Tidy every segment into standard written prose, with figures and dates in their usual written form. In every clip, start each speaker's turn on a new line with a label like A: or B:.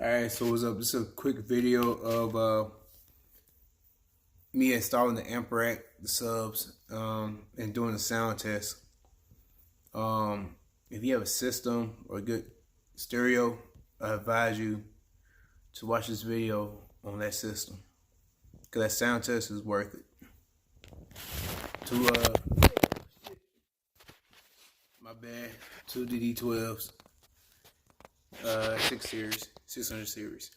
A: Alright, so what's up? This is a quick video of me installing the amp rack, the subs, and doing the sound test. If you have a system or a good stereo, I advise you to watch this video on that system, because that sound test is worth it. My bad, two DD12s, 600 series.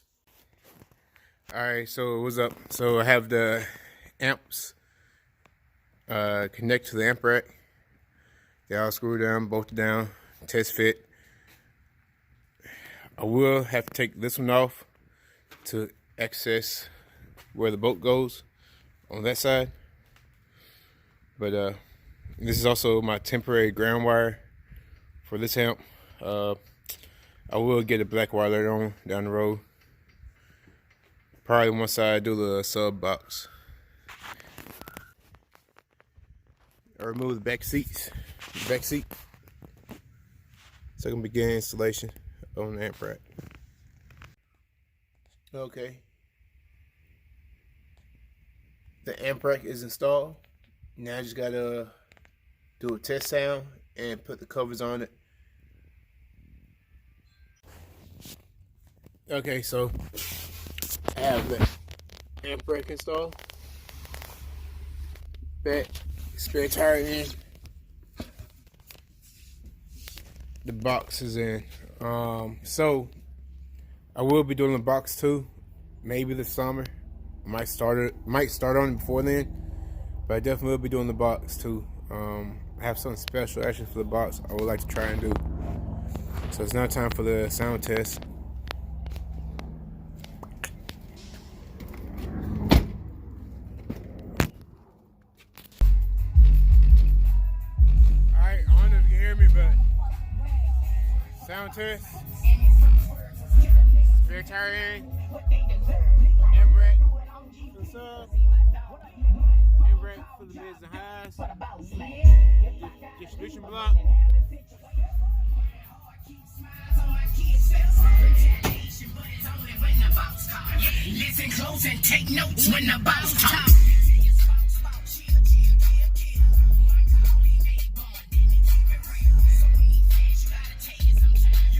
A: Alright, so what's up? So I have the amps connect to the amp rack. They all screwed down, bolted down, test fit. I will have to take this one off to access where the bolt goes on that side. But this is also my temporary ground wire for this amp. I will get a black wire later on down the road. Probably once I do the sub box. I remove the back seat, so I can begin installation on the amp rack. Okay. The amp rack is installed. Now I just gotta do a test sound and put the covers on it. Okay, so I have the amp rack installed. Back, spare tire in. The box is in. So I will be doing the box too, maybe this summer. Might start on it before then, but I definitely will be doing the box too. I have something special actually for the box I would like to try and do. So it's now time for the sound test. Alright, I don't know if you can hear me, but sound test. Spare tire in. Amp rack for the sub. Amp rack for the mids and highs. Distribution block.
B: Listen close and take notes when the boss talk.